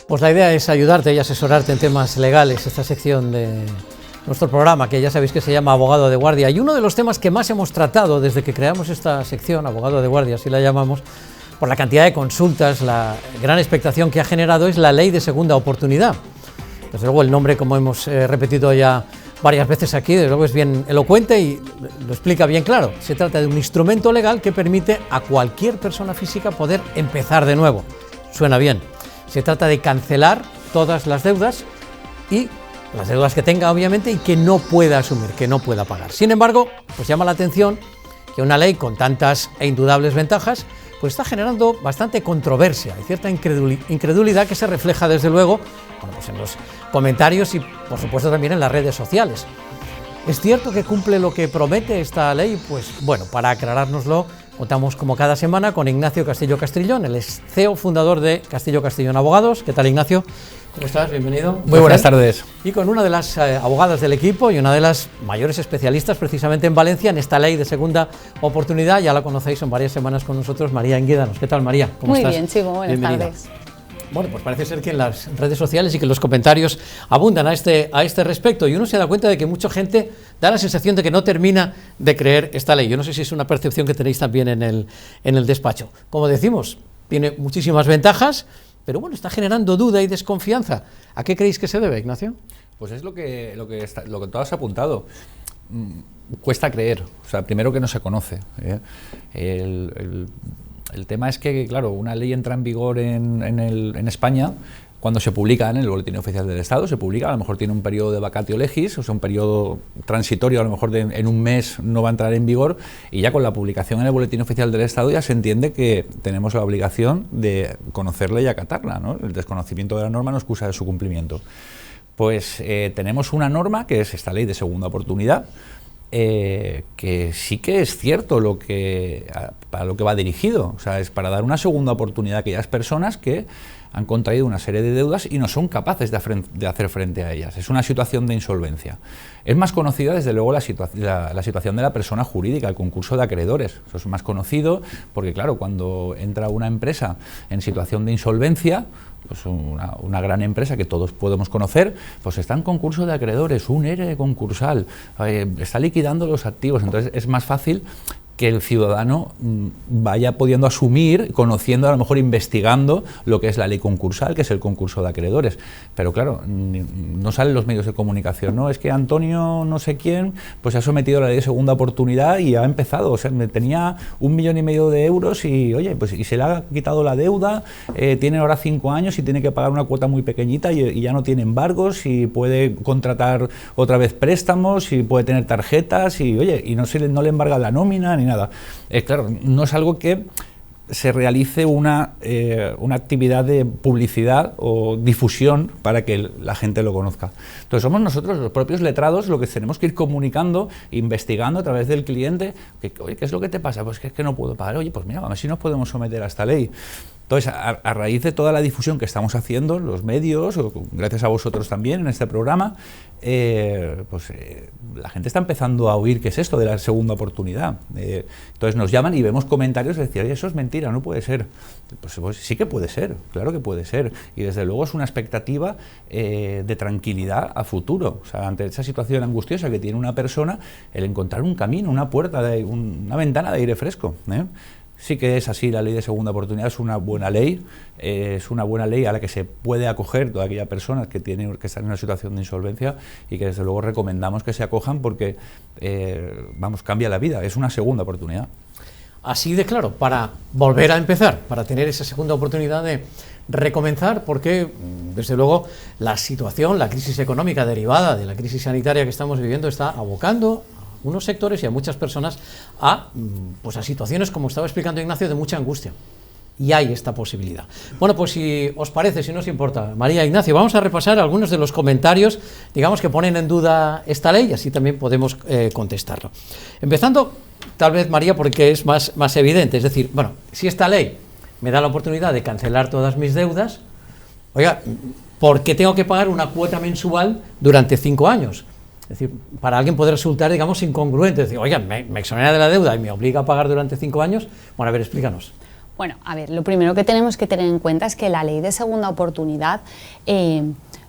Pues la idea es ayudarte y asesorarte en temas legales, esta sección de nuestro programa, que ya sabéis que se llama Abogado de Guardia. Y uno de los temas que más hemos tratado desde que creamos esta sección, Abogado de Guardia, así la llamamos, por la cantidad de consultas, la gran expectación que ha generado, es la Ley de Segunda Oportunidad. Desde luego el nombre, como hemos repetido ya varias veces aquí, desde luego es bien elocuente y lo explica bien claro. Se trata de un instrumento legal que permite a cualquier persona física poder empezar de nuevo. Suena bien. Se trata de cancelar todas las deudas y las deudas que tenga, obviamente, y que no pueda asumir, que no pueda pagar. Sin embargo, pues llama la atención que una ley con tantas e indudables ventajas pues está generando bastante controversia y cierta incredulidad que se refleja desde luego pues en los comentarios y por supuesto también en las redes sociales. ¿Es cierto que cumple lo que promete esta ley? Pues bueno, para aclarárnoslo, contamos como cada semana con Ignacio Castillo Castrillón, el CEO fundador de Castillo Castrillón Abogados. ¿Qué tal, Ignacio? ¿Cómo estás? Bienvenido. Muy buenas tardes. Y con una de las abogadas del equipo y una de las mayores especialistas precisamente en Valencia en esta ley de segunda oportunidad, ya la conocéis, en varias semanas con nosotros, María Inguídanos. ¿Qué tal, María? ¿Cómo estás? Muy bien, Chico, buenas tardes. Bueno, pues parece ser que en las redes sociales y que los comentarios abundan a este respecto, y uno se da cuenta de que mucha gente da la sensación de que no termina de creer esta ley. Yo no sé si es una percepción que tenéis también en el despacho. Como decimos, tiene muchísimas ventajas, pero bueno, está generando duda y desconfianza. ¿A qué creéis que se debe, Ignacio? Pues es lo que tú has apuntado. Cuesta creer, o sea, primero que no se conoce. El tema es que, claro, una ley entra en vigor en España cuando se publica en el Boletín Oficial del Estado, se publica, a lo mejor tiene un periodo de vacatio legis, o sea, un periodo transitorio, a lo mejor en un mes no va a entrar en vigor, y ya con la publicación en el Boletín Oficial del Estado ya se entiende que tenemos la obligación de conocerla y acatarla, ¿no? El desconocimiento de la norma no excusa de su cumplimiento. Pues tenemos una norma, que es esta ley de segunda oportunidad, que sí que es cierto para lo que va dirigido, o sea, es para dar una segunda oportunidad a aquellas personas que han contraído una serie de deudas y no son capaces de hacer frente a ellas. Es una situación de insolvencia. Es más conocida, desde luego, la situación de la persona jurídica, el concurso de acreedores. Eso es más conocido porque, claro, cuando entra una empresa en situación de insolvencia, pues una gran empresa que todos podemos conocer, pues está en concurso de acreedores, un ERE concursal, está liquidando los activos, entonces es más fácil que el ciudadano vaya pudiendo asumir, conociendo, a lo mejor investigando lo que es la ley concursal, que es el concurso de acreedores. Pero claro, no salen los medios de comunicación, ¿no? Es que Antonio no sé quién, pues ha sometido a la ley de segunda oportunidad y ha empezado, o sea, tenía 1,5 millones de euros y, oye, pues y se le ha quitado la deuda, tiene ahora 5 años y tiene que pagar una cuota muy pequeñita y ya no tiene embargos y puede contratar otra vez préstamos y puede tener tarjetas y, oye, y no le embarga la nómina ni nada. Claro, no es algo que se realice una actividad de publicidad o difusión para que la gente lo conozca. Entonces somos nosotros, los propios letrados, lo que tenemos que ir comunicando, investigando a través del cliente, que, oye, ¿qué es lo que te pasa? Pues que es que no puedo pagar. Oye, pues mira, a ver si nos podemos someter a esta ley. Entonces, a raíz de toda la difusión que estamos haciendo, los medios, gracias a vosotros también en este programa, la gente está empezando a oír qué es esto de la segunda oportunidad. Entonces nos llaman y vemos comentarios de decir, oye, eso es mentira, no puede ser. Pues sí que puede ser, claro que puede ser. Y desde luego es una expectativa de tranquilidad a futuro. O sea, ante esa situación angustiosa que tiene una persona, el encontrar un camino, una puerta, una ventana de aire fresco. Sí que es así, la ley de segunda oportunidad es una buena ley a la que se puede acoger toda aquella persona que está en una situación de insolvencia y que desde luego recomendamos que se acojan porque, cambia la vida, es una segunda oportunidad. Así de claro, para volver a empezar, para tener esa segunda oportunidad de recomenzar, porque desde luego la situación, la crisis económica derivada de la crisis sanitaria que estamos viviendo está abocando unos sectores y a muchas personas a situaciones, como estaba explicando Ignacio, de mucha angustia. Y hay esta posibilidad. Bueno, pues si os parece, si no os importa, María e Ignacio, vamos a repasar algunos de los comentarios, digamos, que ponen en duda esta ley y así también podemos contestarlo. Empezando, tal vez, María, porque es más evidente, es decir, bueno, si esta ley me da la oportunidad de cancelar todas mis deudas, oiga, ¿por qué tengo que pagar una cuota mensual durante 5 años? Es decir, para alguien puede resultar, digamos, incongruente, decir, oiga, me exonera de la deuda y me obliga a pagar durante 5 años. Bueno, a ver, explícanos. Bueno, a ver, lo primero que tenemos que tener en cuenta es que la ley de segunda oportunidad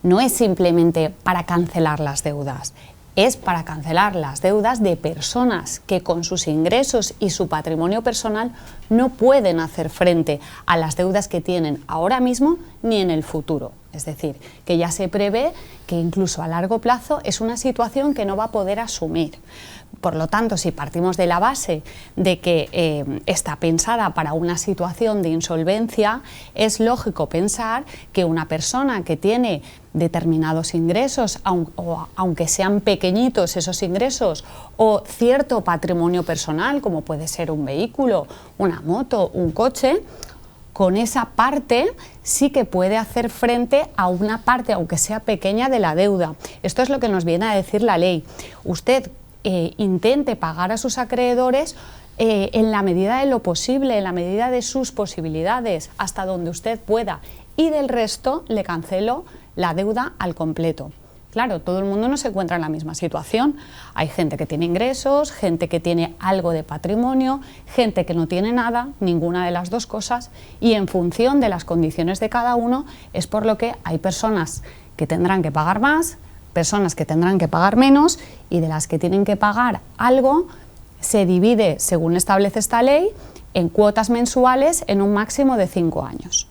no es simplemente para cancelar las deudas, es para cancelar las deudas de personas que con sus ingresos y su patrimonio personal no pueden hacer frente a las deudas que tienen ahora mismo ni en el futuro. Es decir, que ya se prevé que incluso a largo plazo es una situación que no va a poder asumir. Por lo tanto, si partimos de la base de que está pensada para una situación de insolvencia, es lógico pensar que una persona que tiene determinados ingresos, aunque sean pequeñitos esos ingresos, o cierto patrimonio personal, como puede ser un vehículo, una moto, un coche, con esa parte sí que puede hacer frente a una parte, aunque sea pequeña, de la deuda. Esto es lo que nos viene a decir la ley. Usted intente pagar a sus acreedores en la medida de lo posible, en la medida de sus posibilidades, hasta donde usted pueda, y del resto le cancelo la deuda al completo. Claro, todo el mundo no se encuentra en la misma situación. Hay gente que tiene ingresos, gente que tiene algo de patrimonio, gente que no tiene nada, ninguna de las dos cosas, y en función de las condiciones de cada uno es por lo que hay personas que tendrán que pagar más, personas que tendrán que pagar menos, y de las que tienen que pagar algo se divide, según establece esta ley, en cuotas mensuales en un máximo de 5 años.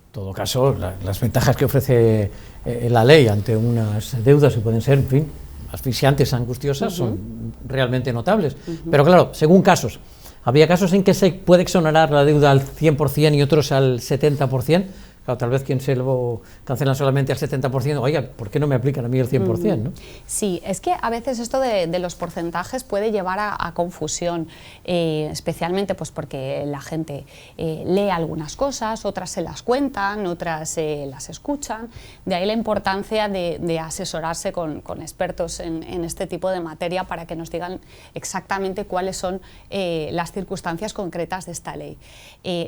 En todo caso, las ventajas que ofrece la ley ante unas deudas que pueden ser, en fin, asfixiantes, angustiosas, son realmente notables. Pero claro, según casos, habría casos en que se puede exonerar la deuda al 100% y otros al 70%. Claro, tal vez quien se lo cancelan solamente al 70%, oiga, ¿por qué no me aplican a mí el 100%? ¿no? Sí, es que a veces esto de los porcentajes puede llevar a confusión, especialmente pues porque la gente lee algunas cosas, otras se las cuentan, otras las escuchan. De ahí la importancia de asesorarse con expertos en este tipo de materia para que nos digan exactamente cuáles son las circunstancias concretas de esta ley.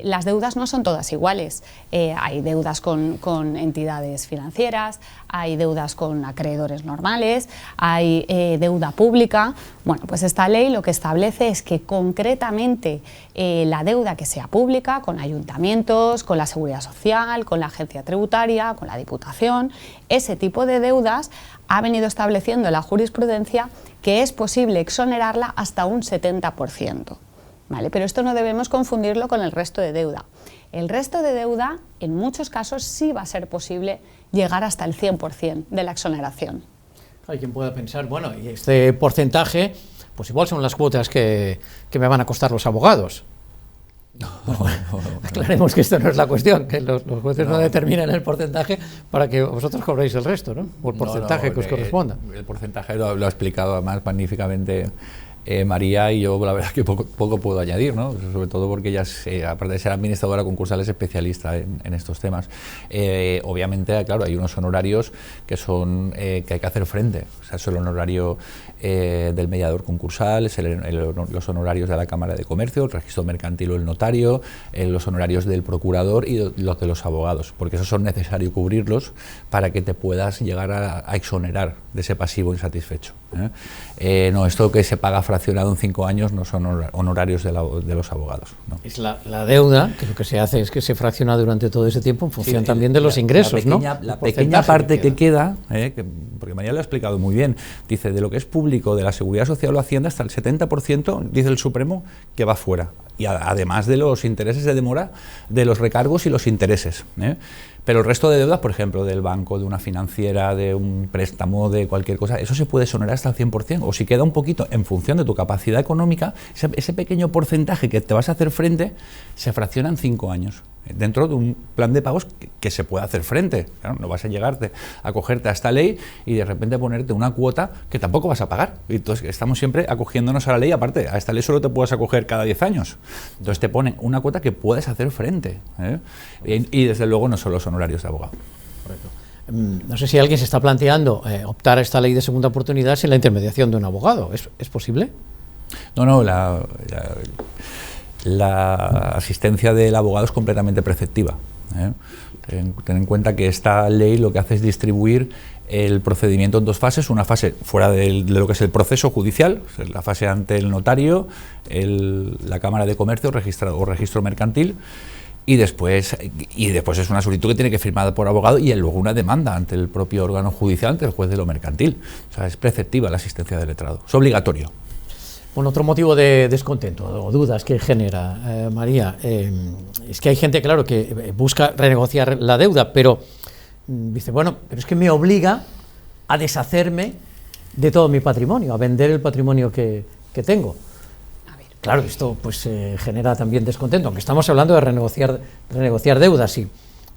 Las deudas no son todas iguales. Hay deudas con entidades financieras, hay deudas con acreedores normales, hay deuda pública. Bueno, pues esta ley lo que establece es que concretamente la deuda que sea pública, con ayuntamientos, con la Seguridad Social, con la Agencia Tributaria, con la Diputación, ese tipo de deudas ha venido estableciendo la jurisprudencia que es posible exonerarla hasta un 70%. ¿Vale? Pero esto no debemos confundirlo con el resto de deuda. El resto de deuda, en muchos casos, sí va a ser posible llegar hasta el 100% de la exoneración. Hay quien pueda pensar, bueno, y este porcentaje, pues igual son las cuotas que me van a costar los abogados. Aclaremos que esto no es la cuestión, que los jueces no determinan el porcentaje para que vosotros cobréis el resto, ¿no? O el porcentaje que os corresponda. El porcentaje lo ha explicado además magníficamente María, y yo la verdad que poco puedo añadir, ¿no? Sobre todo porque ella, aparte de ser administradora concursal, es especialista en estos temas. Obviamente, claro, hay unos honorarios que son que hay que hacer frente. O sea, es el honorario del mediador concursal, es los honorarios de la Cámara de Comercio, el registro mercantil o el notario, los honorarios del procurador y los de los abogados, porque esos son necesarios cubrirlos para que te puedas llegar a exonerar de ese pasivo insatisfecho. No, esto que se paga fraccionado en 5 años no son honorarios de los abogados, ¿no? Es la deuda, que lo que se hace es que se fracciona durante todo ese tiempo en función también de los ingresos, la pequeña parte que queda, porque María lo ha explicado muy bien, dice, de lo que es público, de la Seguridad Social o Hacienda, hasta el 70%, dice el Supremo, que va fuera. Y además de los intereses de demora, de los recargos y los intereses. Pero el resto de deudas, por ejemplo, del banco, de una financiera, de un préstamo, de cualquier cosa, eso se puede exonerar hasta el 100%. O si queda un poquito, en función de tu capacidad económica, ese pequeño porcentaje que te vas a hacer frente, se fracciona en 5 años. Dentro de un plan de pagos que se puede hacer frente. Claro, no vas a llegarte a acogerte a esta ley y de repente ponerte una cuota que tampoco vas a pagar. Entonces estamos siempre acogiéndonos a la ley, aparte, a esta ley solo te puedes acoger cada 10 años. Entonces te ponen una cuota que puedes hacer frente. Y desde luego no son los honorarios de abogado. Correcto. No sé si alguien se está planteando optar a esta ley de segunda oportunidad sin la intermediación de un abogado. ¿Es posible? No, la asistencia del abogado es completamente preceptiva. Ten en cuenta que esta ley lo que hace es distribuir el procedimiento en 2 fases, una fase fuera de lo que es el proceso judicial, la fase ante el notario, la Cámara de Comercio o registro mercantil, y después es una solicitud que tiene que firmar por abogado y luego una demanda ante el propio órgano judicial, ante el juez de lo mercantil. O sea, es preceptiva la asistencia del letrado, es obligatorio. Bueno, otro motivo de descontento o dudas que genera, María, es que hay gente, claro, que busca renegociar la deuda, pero dice, bueno, pero es que me obliga a deshacerme de todo mi patrimonio, a vender el patrimonio que tengo. Claro, esto pues genera también descontento, aunque estamos hablando de renegociar deudas y,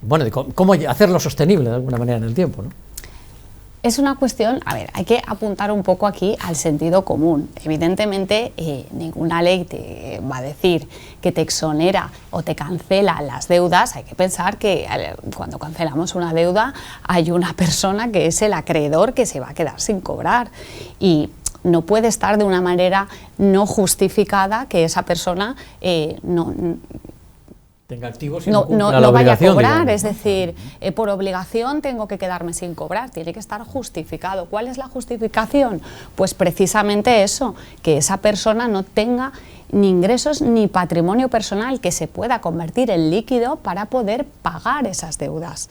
bueno, de cómo hacerlo sostenible de alguna manera en el tiempo, ¿no? Es una cuestión, a ver, hay que apuntar un poco aquí al sentido común. Evidentemente, ninguna ley te va a decir que te exonera o te cancela las deudas. Hay que pensar que cuando cancelamos una deuda hay una persona que es el acreedor que se va a quedar sin cobrar y no puede estar de una manera no justificada que esa persona tenga activos y no la vaya a cobrar, digamos, es decir, por obligación tengo que quedarme sin cobrar, tiene que estar justificado. ¿Cuál es la justificación? Pues precisamente eso, que esa persona no tenga ni ingresos ni patrimonio personal que se pueda convertir en líquido para poder pagar esas deudas.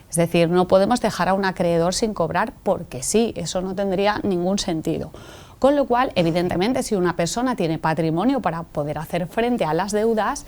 Es decir, no podemos dejar a un acreedor sin cobrar porque sí, eso no tendría ningún sentido. Con lo cual, evidentemente, si una persona tiene patrimonio para poder hacer frente a las deudas,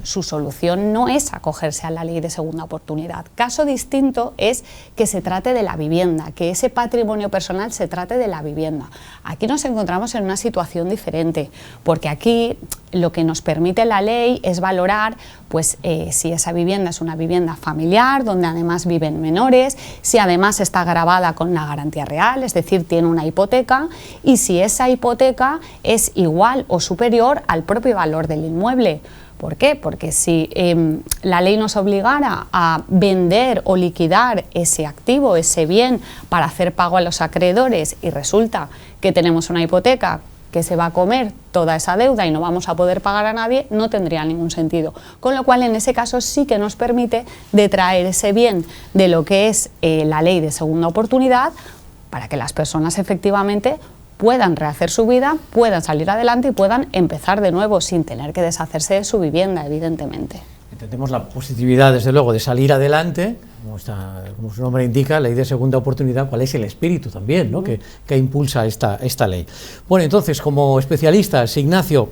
su solución no es acogerse a la ley de segunda oportunidad. Caso distinto es que se trate de la vivienda, que ese patrimonio personal se trate de la vivienda. Aquí nos encontramos en una situación diferente, porque aquí lo que nos permite la ley es valorar pues, si esa vivienda es una vivienda familiar, donde además viven menores, si además está gravada con una garantía real, es decir, tiene una hipoteca, y si esa hipoteca es igual o superior al propio valor del inmueble. ¿Por qué? Porque si la ley nos obligara a vender o liquidar ese activo, ese bien, para hacer pago a los acreedores y resulta que tenemos una hipoteca que se va a comer toda esa deuda y no vamos a poder pagar a nadie, no tendría ningún sentido. Con lo cual, en ese caso sí que nos permite detraer ese bien de lo que es la ley de segunda oportunidad para que las personas efectivamente puedan rehacer su vida, puedan salir adelante y puedan empezar de nuevo sin tener que deshacerse de su vivienda, evidentemente. Entendemos la positividad, desde luego, de salir adelante, como su nombre indica, ley de segunda oportunidad, cuál es el espíritu también, ¿no? que impulsa esta ley. Bueno, entonces, como especialistas, Ignacio,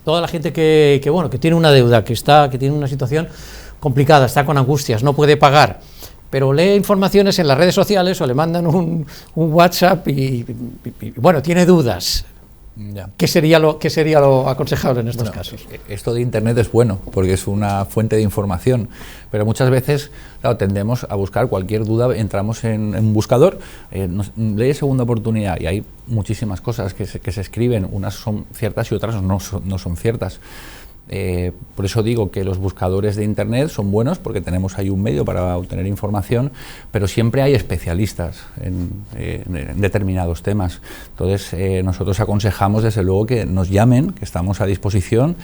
toda la gente que tiene una deuda, que tiene una situación complicada, está con angustias, no puede pagar, pero lee informaciones en las redes sociales o le mandan un WhatsApp y bueno, tiene dudas. Ya. ¿Qué sería lo aconsejable en estos casos? Esto de Internet es bueno, porque es una fuente de información, pero muchas veces, claro, tendemos a buscar cualquier duda, entramos en un buscador, ley de segunda oportunidad, y hay muchísimas cosas que se escriben, unas son ciertas y otras no son ciertas. Por eso digo que los buscadores de Internet son buenos porque tenemos ahí un medio para obtener información, pero siempre hay especialistas en determinados temas. Entonces nosotros aconsejamos desde luego que nos llamen, que estamos a disposición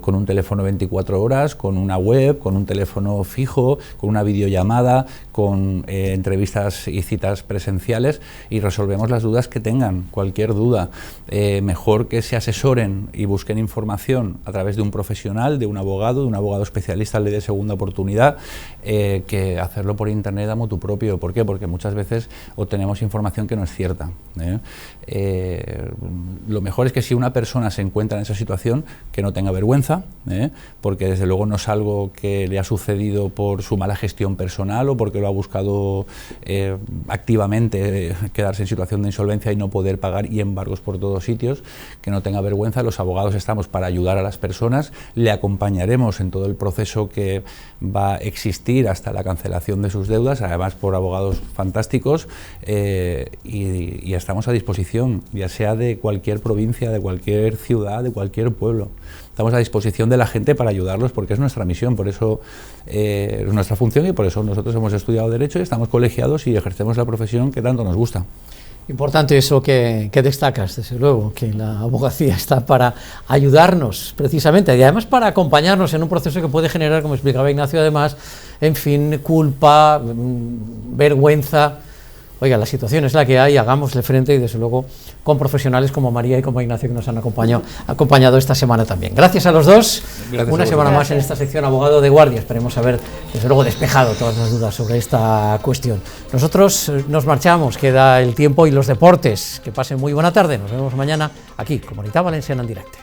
con un teléfono 24 horas, con una web, con un teléfono fijo, con una videollamada, con entrevistas y citas presenciales, y resolvemos las dudas que tengan, cualquier duda. Mejor que se asesoren y busquen información a través de un profesional, de un abogado especialista en ley de segunda oportunidad, que hacerlo por Internet a motu propio. ¿Por qué? Porque muchas veces obtenemos información que no es cierta. Lo mejor es que si una persona se encuentra en esa situación, que no tenga vergüenza, porque desde luego no es algo que le ha sucedido por su mala gestión personal o porque lo ha buscado activamente, quedarse en situación de insolvencia y no poder pagar y embargos por todos sitios, que no tenga vergüenza. Los abogados estamos para ayudar a las personas, le acompañaremos en todo el proceso que va a existir hasta la cancelación de sus deudas, además por abogados fantásticos, y estamos a disposición, ya sea de cualquier provincia, de cualquier ciudad, de cualquier pueblo. Estamos a disposición de la gente para ayudarlos porque es nuestra misión, por eso es nuestra función y por eso nosotros hemos estudiado Derecho y estamos colegiados y ejercemos la profesión que tanto nos gusta. Importante eso que destacas, desde luego, que la abogacía está para ayudarnos precisamente y además para acompañarnos en un proceso que puede generar, como explicaba Ignacio, además, en fin, culpa, vergüenza. Oiga, la situación es la que hay, hagámosle frente y desde luego con profesionales como María y como Ignacio que nos han acompañado esta semana también. Gracias a los dos. Gracias. Una semana más en esta sección Abogado de Guardia. Esperemos haber desde luego despejado todas las dudas sobre esta cuestión. Nosotros nos marchamos, queda el tiempo y los deportes. Que pasen muy buena tarde. Nos vemos mañana aquí, Comunitat Valenciana en directo.